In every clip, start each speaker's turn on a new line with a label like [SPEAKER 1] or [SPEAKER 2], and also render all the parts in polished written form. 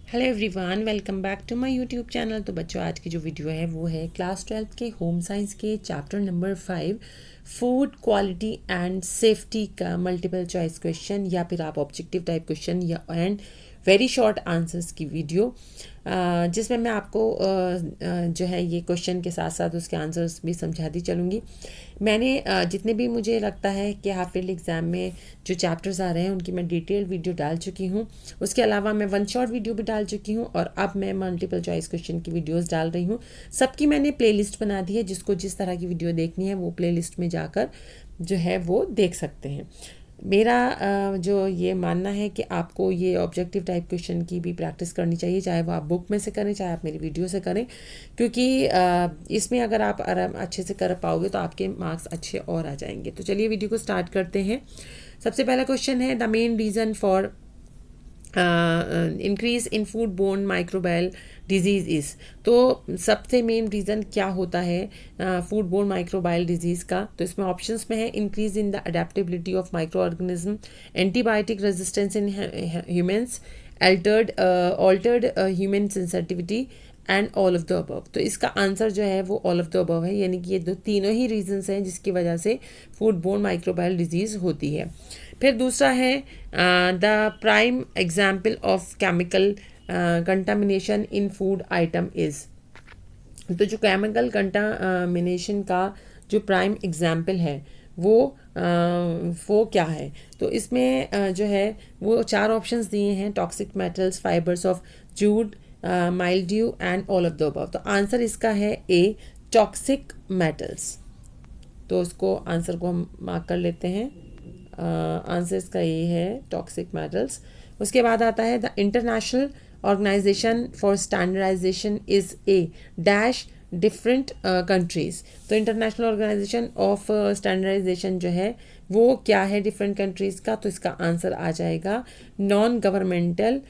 [SPEAKER 1] Hello everyone, welcome back to my YouTube channel. तो बच्चों, आज की जो वीडियो है वो है क्लास 12 के होम साइंस के chapter number 5 food quality and safety का मल्टीपल चॉइस क्वेश्चन या फिर आप ऑब्जेक्टिव टाइप क्वेश्चन या एंड वेरी शॉर्ट आंसर्स की वीडियो, जिसमें मैं आपको जो है ये क्वेश्चन के साथ साथ उसके आंसर्स भी समझाती चलूँगी। मैंने जितने भी मुझे लगता है कि हाफ ईयरली एग्ज़ाम में जो चैप्टर्स आ रहे हैं उनकी मैं डिटेल्ड वीडियो डाल चुकी हूँ। उसके अलावा मैं वन शॉट वीडियो भी डाल चुकी हूँ और अब मैं मल्टीपल चॉइस क्वेश्चन की वीडियोस डाल रही हूँ। सबकी मैंने प्लेलिस्ट बना दी है, जिसको जिस तरह की वीडियो देखनी है वो प्लेलिस्ट में जाकर जो है वो देख सकते हैं। मेरा जो ये मानना है कि आपको ये ऑब्जेक्टिव टाइप क्वेश्चन की भी प्रैक्टिस करनी चाहिए, चाहे वो आप बुक में से करें चाहे आप मेरी वीडियो से करें, क्योंकि इसमें अगर आप अच्छे से कर पाओगे तो आपके मार्क्स अच्छे और आ जाएंगे। तो चलिए वीडियो को स्टार्ट करते हैं। सबसे पहला क्वेश्चन है, the main reason for increase in food borne microbial disease is. तो सबसे मेन रीज़न क्या होता है फूड बोर्न माइक्रोबायल डिजीज़ का? तो इसमें ऑप्शंस में है increase in the adaptability of micro organism, antibiotic resistance in humans, altered human sensitivity and all of the above. तो इसका आंसर जो है वो ऑल ऑफ द अबव है, यानी कि ये तीनों ही रीजंस हैं जिसकी वजह से फूड बोर्न माइक्रोबायल डिजीज़ होती है। फिर दूसरा है the prime example of chemical contamination in food item is. तो जो केमिकल कंटामिनेशन का जो प्राइम एग्जाम्पल है वो क्या है? तो इसमें जो है वो 4 ऑप्शंस दिए हैं, toxic metals, fibres of jute, mildew and all of the above. तो आंसर इसका है ए, टॉक्सिक मेटल्स। तो उसको आंसर को हम मार्क कर लेते हैं। आंसर इसका ये है, टॉक्सिक मेटल्स। उसके बाद आता है the international organisation for standardisation is a dash different countries. तो इंटरनेशनल ऑर्गेनाइजेशन ऑफ स्टैंडर्डाइजेशन जो है वो क्या है डिफरेंट कंट्रीज़ का? तो इसका आंसर आ जाएगा नॉन गवर्नमेंटल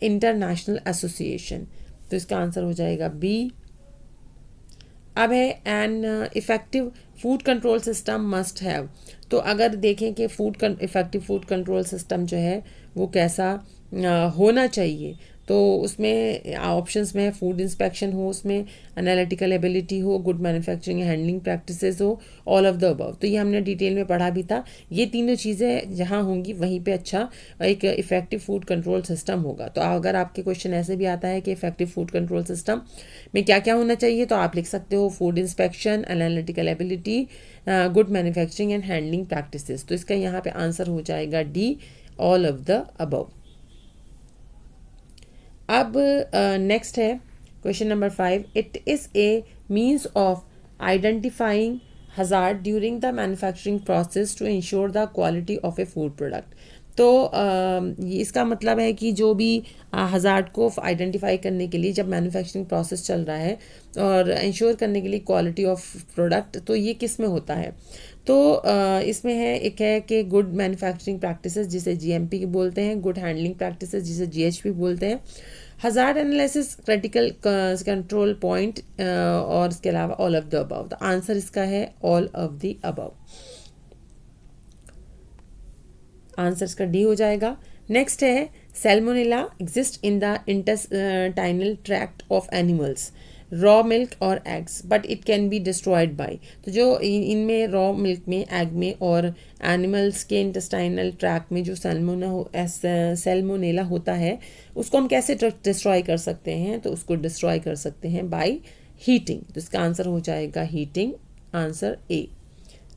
[SPEAKER 1] इंटरनेशनल एसोसिएशन। तो इसका आंसर हो जाएगा बी। अब है an effective food control system must have. तो अगर देखें कि इफ़ेक्टिव फूड कंट्रोल सिस्टम जो है वो कैसा होना चाहिए, तो उसमें ऑप्शंस में फूड इंस्पेक्शन हो, उसमें एनालिटिकल एबिलिटी हो, गुड मैन्युफैक्चरिंग हैंडलिंग प्रैक्टिसेस हो, ऑल ऑफ द अबव। तो ये हमने डिटेल में पढ़ा भी था। ये तीनों चीज़ें जहाँ होंगी वहीं पे अच्छा एक इफ़ेक्टिव फूड कंट्रोल सिस्टम होगा। तो अगर आपके क्वेश्चन ऐसे भी आता है कि इफ़ेक्टिव फूड कंट्रोल सिस्टम में क्या क्या होना चाहिए, तो आप लिख सकते हो food inspection, analytical ability, good manufacturing and handling practices. तो इसका यहाँ पे आंसर हो जाएगा D, all of the above. अब नेक्स्ट है question number 5, it is a means of identifying hazard during the manufacturing process to ensure the quality of a food product. तो इसका मतलब है कि जो भी हज़ार्ड को आइडेंटिफाई करने के लिए जब मैन्युफैक्चरिंग प्रोसेस चल रहा है और इंश्योर करने के लिए क्वालिटी ऑफ प्रोडक्ट, तो ये किस में होता है? तो इसमें है, एक है कि गुड मैन्युफैक्चरिंग प्रैक्टिसेस जिसे जीएमपी बोलते हैं, गुड हैंडलिंग प्रैक्टिसेस जिसे जीएचपी बोलते हैं, hazard analysis, critical control point, और इसके अलावा ऑल ऑफ द अबव। तो आंसर इसका है all of the above. Answer इसका डी हो जाएगा। नेक्स्ट है, salmonella exist in the intestinal tract of animals, raw milk और eggs, but it can be destroyed by. तो जो इनमें रॉ मिल्क में, एग में और एनिमल्स के इंटेस्टाइनल ट्रैक्ट में जो सैल्मोनेला होता है उसको हम कैसे डिस्ट्रॉय कर सकते हैं? तो उसको डिस्ट्रॉय कर सकते हैं बाय हीटिंग। तो इसका आंसर हो जाएगा हीटिंग, आंसर ए।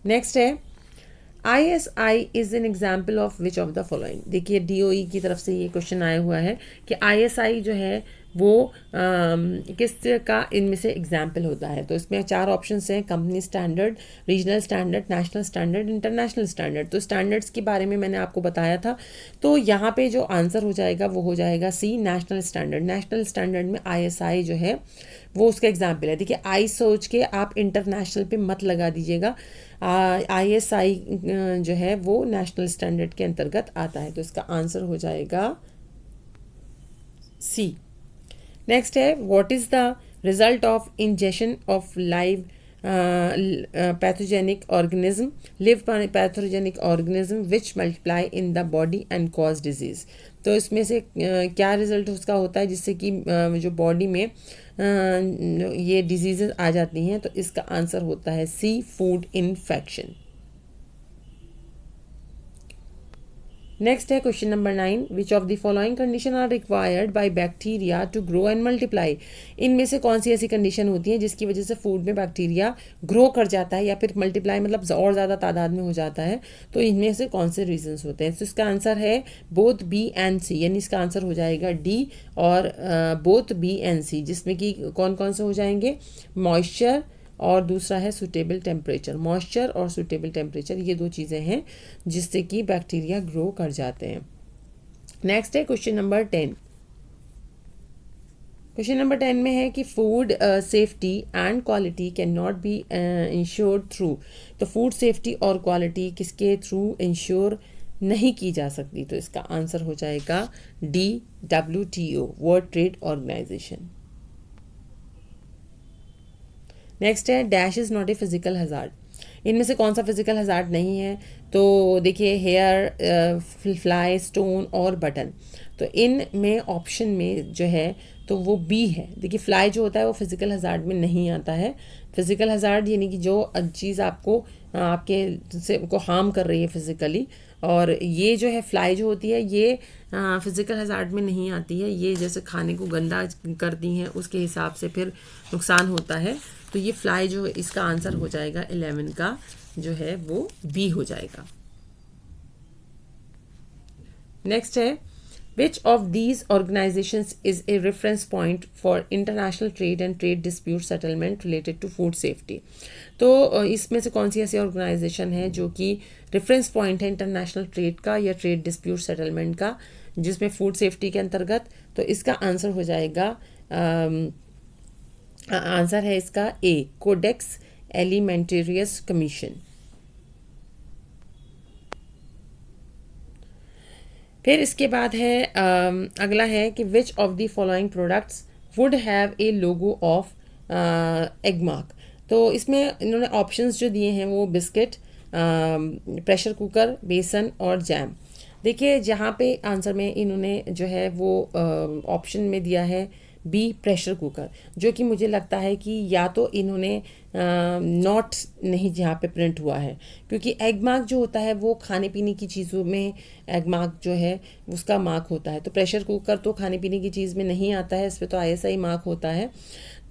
[SPEAKER 1] नेक्स्ट है, ISI is an example of which of the following. देखिए DOE की तरफ से ये क्वेश्चन आया हुआ है कि ISI जो है वो किस का इनमें से एग्जाम्पल होता है। तो इसमें 4 ऑप्शंस हैं, company standard, regional standard, national standard, international standard. तो स्टैंडर्ड्स के बारे में मैंने आपको बताया था। तो यहाँ पे जो आंसर हो जाएगा वो हो जाएगा सी, नेशनल स्टैंडर्ड। नेशनल स्टैंडर्ड में ISI जो है वो उसका एग्जाम्पल है। देखिए आई सोच के आप इंटरनेशनल पे मत लगा दीजिएगा। ISI जो है वो नेशनल स्टैंडर्ड के अंतर्गत आता है। तो इसका आंसर हो जाएगा सी। नेक्स्ट है, what is the result of injection of live pathogenic organism, live pathogenic organism which multiply in the body and cause disease. तो इसमें से क्या रिजल्ट उसका होता है जिससे कि जो बॉडी में ये डिजीज़ आ जाती हैं। तो इसका आंसर होता है सी, फूड इन्फेक्शन। नेक्स्ट है question number 9, which of the following condition are required by bacteria to grow and multiply. इनमें से कौन सी ऐसी कंडीशन होती है जिसकी वजह से फूड में बैक्टीरिया ग्रो कर जाता है या फिर मल्टीप्लाई मतलब और ज़्यादा तादाद में हो जाता है। तो इनमें से कौन से रीजंस होते हैं। तो इसका आंसर है बोथ बी एंड सी, यानी इसका आंसर हो जाएगा डी और बोथ बी एंड सी, जिसमें कि कौन कौन से हो जाएंगे, मॉइस्चर और दूसरा है सुटेबल टेम्परेचर। मॉइस्चर और सुटेबल टेम्परेचर ये दो चीज़ें हैं जिससे कि बैक्टीरिया ग्रो कर जाते हैं। नेक्स्ट है क्वेश्चन नंबर 10। क्वेश्चन नंबर 10 में है कि food safety and quality can not be ensured through. तो फूड सेफ्टी और क्वालिटी किसके थ्रू इंश्योर नहीं की जा सकती। तो इसका आंसर हो जाएगा D, WTO, world trade organization. Next है dash is not a physical hazard. इनमें से कौन सा फिजिकल हजार्ड नहीं है। तो देखिए हेयर, फ्लाई, स्टोन और बटन। तो इन में ऑप्शन में जो है तो वो बी है। देखिए फ्लाई जो होता है वो फिजिकल हजार्ड में नहीं आता है। फिजिकल हजार्ड यानी कि जो चीज़ आपको आपके से को हार्म कर रही है फिजिकली, और ये जो है फ्लाई जो होती है ये फिजिकल हजार्ड में नहीं आती है। ये जैसे खाने को गंदा करती हैं उसके हिसाब से फिर नुकसान होता है। तो ये फ्लाई जो इसका आंसर हो जाएगा 11 का जो है वो बी हो जाएगा। नेक्स्ट है which of these organisations is a reference point for international trade and trade dispute settlement related to food safety. तो इसमें से कौन सी ऐसी ऑर्गेनाइजेशन है जो कि रेफरेंस पॉइंट है इंटरनेशनल ट्रेड का या ट्रेड डिस्प्यूट सेटलमेंट का जिसमें फूड सेफ्टी के अंतर्गत। तो इसका आंसर हो जाएगा आंसर है इसका ए, कोडेक्स एलिमेंटेरियस कमीशन। फिर इसके बाद है अगला है कि विच of the following products would have a logo of Agmark. तो इसमें इन्होंने ऑप्शंस जो दिए हैं वो बिस्किट, प्रेशर कुकर, बेसन और जैम। देखिए जहाँ पे आंसर में इन्होंने जो है वो ऑप्शन में दिया है बी, प्रेशर कुकर, जो कि मुझे लगता है कि या तो इन्होंने नॉट नहीं जहाँ पे प्रिंट हुआ है, क्योंकि एग मार्क जो होता है वो खाने पीने की चीज़ों में एग मार्क जो है उसका मार्क होता है। तो प्रेशर कुकर तो खाने पीने की चीज़ में नहीं आता है, इस पर तो ISI मार्क होता है।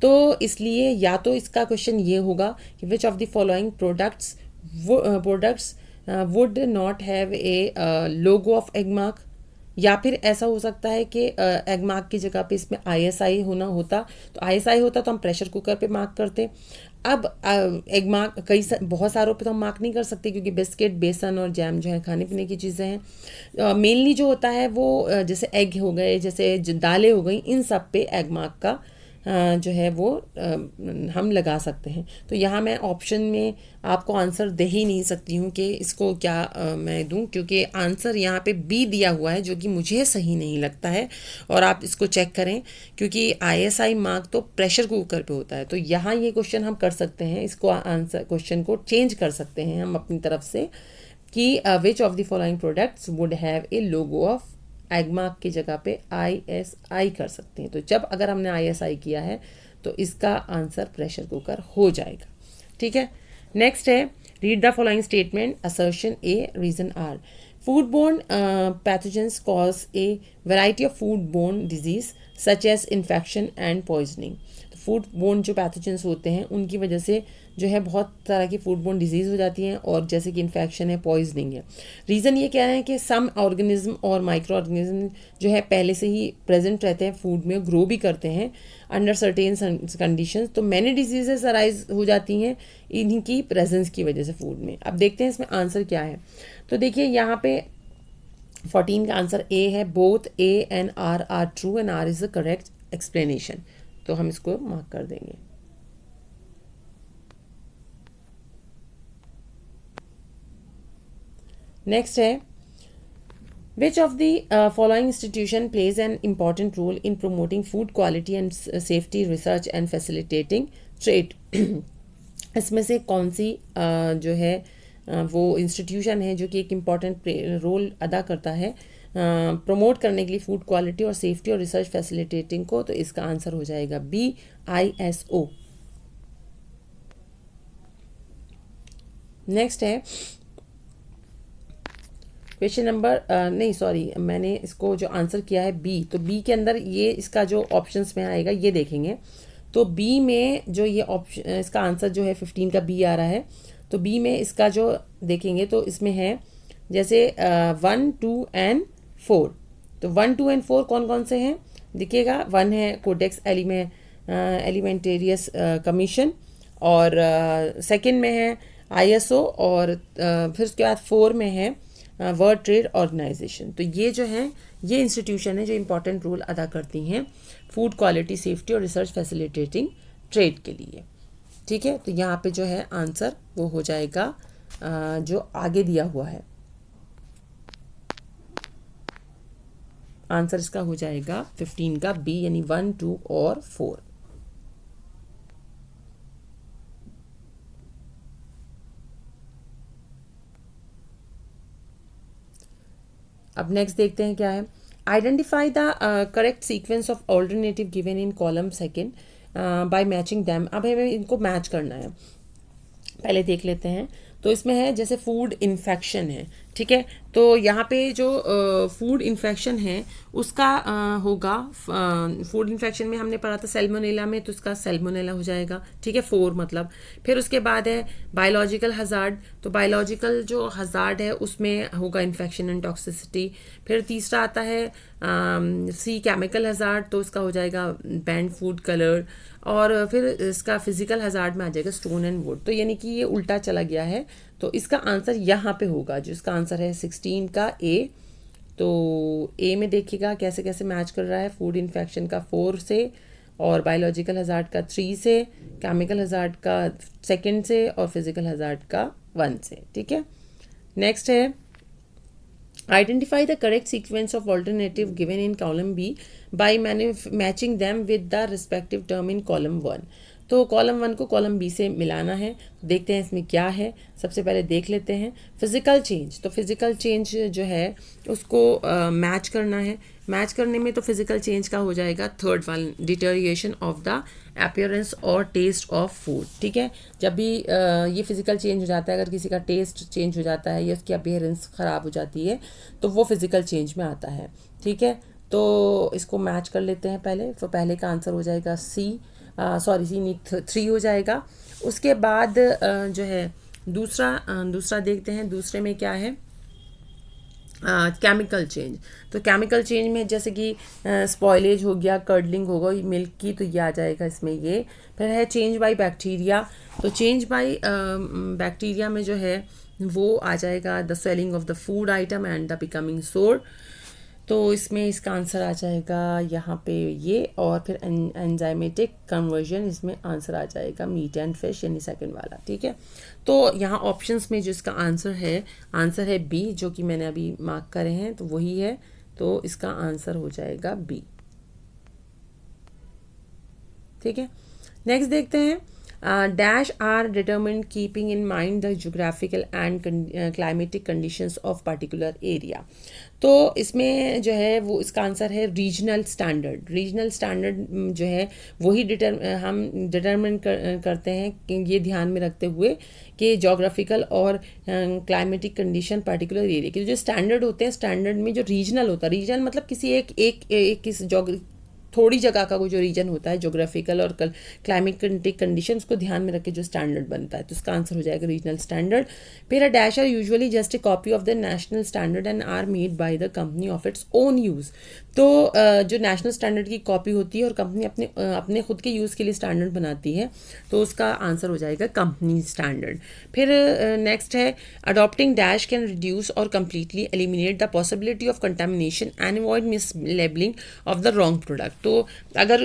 [SPEAKER 1] तो इसलिए या तो इसका क्वेश्चन ये होगा कि विच of the following products would not have a logo of egg mark, या फिर ऐसा हो सकता है कि एग मार्क की जगह पे इसमें ISI होना होता। तो ISI होता तो हम प्रेशर कुकर पे मार्क करते। अब एग मार्क बहुत सारों पे तो हम मार्क नहीं कर सकते क्योंकि बिस्किट, बेसन और जैम जो है खाने पीने की चीज़ें हैं। मेनली जो होता है वो जैसे एग हो गए, जैसे दालें हो गई, इन सब पे एग मार्क का जो है वो हम लगा सकते हैं। तो यहाँ मैं ऑप्शन में आपको आंसर दे ही नहीं सकती हूँ कि इसको क्या मैं दूँ, क्योंकि आंसर यहाँ पे बी दिया हुआ है जो कि मुझे सही नहीं लगता है। और आप इसको चेक करें क्योंकि ISI मार्क तो प्रेशर कुकर पे होता है। तो यहाँ ये क्वेश्चन हम कर सकते हैं, इसको आंसर क्वेश्चन को चेंज कर सकते हैं हम अपनी तरफ से कि विच of the following products would have a logo of egg mark की जगह पे ISI कर सकते हैं। तो जब अगर हमने ISI किया है तो इसका आंसर प्रेशर कुकर हो जाएगा। ठीक है, नेक्स्ट है read the following statement, assertion A, reason R. Food borne pathogens cause a variety of food borne disease such as infection and poisoning. तो फूड बोर्न जो पैथोजेंस होते हैं उनकी वजह से जो है बहुत तरह की फूड बोर्न डिजीज़ हो जाती हैं, और जैसे कि इन्फेक्शन है, पॉइजनिंग है। रीज़न ये क्या है कि सम ऑर्गेनिज्म और माइक्रो ऑर्गेनिज्म जो है पहले से ही प्रेजेंट रहते हैं फूड में, ग्रो भी करते हैं अंडर सर्टेन कंडीशंस। तो मैनी डिजीजेस अराइज हो जाती हैं इनकी प्रेजेंस की वजह से फूड में। अब देखते हैं इसमें आंसर क्या है। तो देखिए यहाँ पे 14 का आंसर ए है, both A and R are true and R is the correct explanation. तो हम इसको मार्क कर देंगे। नेक्स्ट है which of the following institution plays an important role in promoting food quality and safety research and facilitating trade. इसमें से कौन सी जो है वो इंस्टीट्यूशन है जो कि एक इम्पॉर्टेंट रोल अदा करता है प्रमोट करने के लिए फूड क्वालिटी और सेफ्टी और रिसर्च फैसिलिटेटिंग को, तो इसका आंसर हो जाएगा बी, ISO। नेक्स्ट है क्वेश्चन नंबर नहीं सॉरी, मैंने इसको जो आंसर किया है बी, तो बी के अंदर ये इसका जो ऑप्शंस में आएगा ये देखेंगे। तो बी में जो ये ऑप्शन, इसका आंसर जो है 15 का बी आ रहा है। तो बी में इसका जो देखेंगे तो इसमें है जैसे 1, 2 एंड 4। तो 1, 2 एंड 4 कौन कौन से हैं देखिएगा। 1 है कोडेक्स एलिमेंटेरियस कमीशन, और सेकंड में है ISO, और फिर उसके बाद 4 में है वर्ल्ड ट्रेड ऑर्गेनाइजेशन। तो ये जो है ये इंस्टीट्यूशन है जो इम्पोर्टेंट रोल अदा करती हैं फूड क्वालिटी, सेफ्टी और रिसर्च फैसिलिटेटिंग ट्रेड के लिए। ठीक है, तो यहाँ पे जो है आंसर वो हो जाएगा जो आगे दिया हुआ है, आंसर इसका हो जाएगा 15 का बी, यानी 1, 2 और 4। अब नेक्स्ट देखते हैं क्या है। Identify the correct sequence of alternative given in column second by matching them. अब हमें इनको मैच करना है, पहले देख लेते हैं। तो इसमें है जैसे फूड इन्फेक्शन है, ठीक है। तो यहाँ पे जो फूड इन्फेक्शन है उसका होगा, फूड इन्फेक्शन में हमने पढ़ा था सैल्मोनेला में, तो उसका सैल्मोनेला हो जाएगा, ठीक है, 4 मतलब। फिर उसके बाद है बायोलॉजिकल हजार्ड, तो बायोलॉजिकल जो हजार्ड है उसमें होगा इन्फेक्शन एंड टॉक्सिसिटी। फिर तीसरा आता है सी केमिकल हजार्ड, तो उसका हो जाएगा बैंड फूड कलर। और फिर इसका फिजिकल हजार्ड में आ जाएगा स्टोन एंड वुड। तो यानी कि ये उल्टा चला गया है, तो इसका आंसर यहाँ पे होगा, जो इसका आंसर है 16 का ए। तो ए में देखिएगा कैसे कैसे मैच कर रहा है, फूड इन्फेक्शन का 4 से, और बायोलॉजिकल हजार्ड का 3 से, केमिकल हजार्ड का 2 से, और फिजिकल हजार्ड का 1 से, ठीक है। नेक्स्ट है identify the correct sequence of alternative given in column B by matching them with the respective term in column 1। तो कॉलम 1 को कॉलम बी से मिलाना है। देखते हैं इसमें क्या है, सबसे पहले देख लेते हैं फिजिकल चेंज। तो फिजिकल चेंज जो है उसको मैच करना है। मैच करने में तो फिजिकल चेंज का हो जाएगा third one, deterioration of the appearance और टेस्ट ऑफ फूड, ठीक है। जब भी ये फिजिकल चेंज हो जाता है, अगर किसी का टेस्ट चेंज हो जाता है या उसकी अपीयरेंस ख़राब हो जाती है, तो वो फिजिकल चेंज में आता है, ठीक है। तो इसको मैच कर लेते हैं पहले। तो पहले का आंसर हो जाएगा सी, सॉरी सी नहीं 3 हो जाएगा। उसके बाद जो है दूसरा देखते हैं, दूसरे में क्या है, केमिकल चेंज। तो केमिकल चेंज में जैसे कि स्पॉइलेज हो गया, कर्डलिंग होगा मिल्क की, तो ये आ जाएगा इसमें ये। फिर है चेंज बाय बैक्टीरिया। तो चेंज बाय बैक्टीरिया में जो है वो आ जाएगा the swelling of the food item and the becoming सोर। तो इसमें इसका आंसर आ जाएगा यहाँ पे ये, और फिर एंजाइमेटिक कन्वर्जन, इसमें आंसर आ जाएगा मीट एंड फिश, यानी सेकंड वाला, ठीक है। तो यहाँ ऑप्शंस में जो इसका आंसर है बी, जो कि मैंने अभी मार्क करे हैं, तो वही है। तो इसका आंसर हो जाएगा बी, ठीक है। नेक्स्ट देखते हैं dash are determined keeping in mind the geographical and climatic conditions of particular area. तो इसमें जो है वो इसका आंसर है रीजनल स्टैंडर्ड। रीजनल स्टैंडर्ड जो है वही हम डिटरमिन करते हैं कि ये ध्यान में रखते हुए कि जोग्राफिकल और क्लाइमेटिक कंडीशन पर्टिकुलर एरिया के जो स्टैंडर्ड होते हैं, स्टैंडर्ड में जो रीजनल होता है, रीजन मतलब किसी एक थोड़ी जगह का वो जो रीजन होता है, जोग्राफिकल और क्लाइमेटिक कंडीशन को ध्यान में रख के जो स्टैंडर्ड बनता है, तो इसका आंसर हो जाएगा रीजनल स्टैंडर्ड। फिर uh dash are usually just a copy of the national standard and are made by the company of its own use. तो जो नेशनल स्टैंडर्ड की कॉपी होती है और कंपनी अपने खुद के यूज़ के लिए स्टैंडर्ड बनाती है, तो उसका आंसर हो जाएगा कंपनी स्टैंडर्ड। फिर नेक्स्ट है अडॉप्टिंग डैश कैन रिड्यूस और completely eliminate the possibility of contamination and avoid miss labelling of the wrong product. तो अगर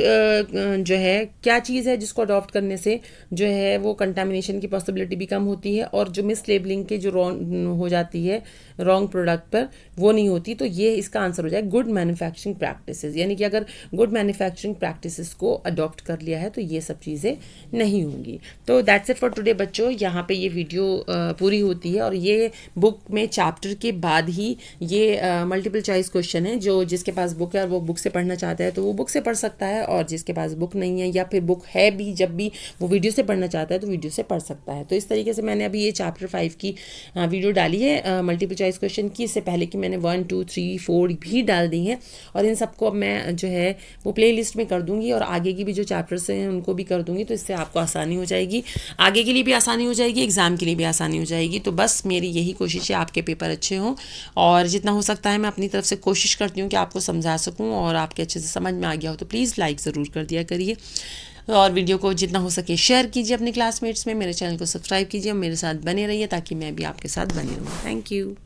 [SPEAKER 1] जो है क्या चीज़ है जिसको अडॉप्ट करने से जो है वो कंटामिनेशन की पॉसिबिलिटी भी कम होती है, और जो मिस लेबलिंग के जो रॉन्ग हो जाती है रॉन्ग प्रोडक्ट पर, वो नहीं होती। तो ये इसका आंसर हो जाएगा गुड मैन्युफैक्चरिंग मैन्युफैक्चरिंग प्रैक्टिसेस, यानी कि अगर गुड मैन्युफैक्चरिंग प्रैक्टिसेस को अडॉप्ट कर लिया है तो ये सब चीज़ें नहीं होंगी। तो दैट्स इट फॉर टुडे बच्चों, यहाँ पे ये वीडियो पूरी होती है और ये बुक में चैप्टर के बाद ही ये मल्टीपल चॉइस क्वेश्चन है। जो जिसके पास बुक है और वो बुक से पढ़ना चाहता है तो वो बुक से पढ़ सकता है, और जिसके पास बुक नहीं है या फिर बुक है भी, जब भी वो वीडियो से पढ़ना चाहता है तो वीडियो से पढ़ सकता है। तो इस तरीके से मैंने अभी ये चैप्टर 5 की वीडियो डाली है मल्टीपल चॉइस क्वेश्चन की। इससे पहले कि मैंने 1, 2, 3, 4 भी डाल दी हैं, और इन सबको अब मैं जो है वो प्ले लिस्ट में कर दूंगी और आगे की भी जो चैप्टर्स हैं उनको भी कर दूंगी। तो इससे आपको आसानी हो जाएगी, आगे के लिए भी आसानी हो जाएगी, एग्ज़ाम के लिए भी आसानी हो जाएगी। तो बस मेरी यही कोशिश है आपके पेपर अच्छे हों, और जितना हो सकता है मैं अपनी तरफ से कोशिश करती हूँ कि आपको समझा सकूँ और आपके अच्छे से समझ में आ गया हो तो प्लीज़ लाइक ज़रूर कर दिया करिए, और वीडियो को जितना हो सके शेयर कीजिए अपने क्लासमेट्स में। मेरे चैनल को सब्सक्राइब कीजिए और मेरे साथ बने रहिए ताकि मैं भी आपके साथ बनी रहूँ। Thank you.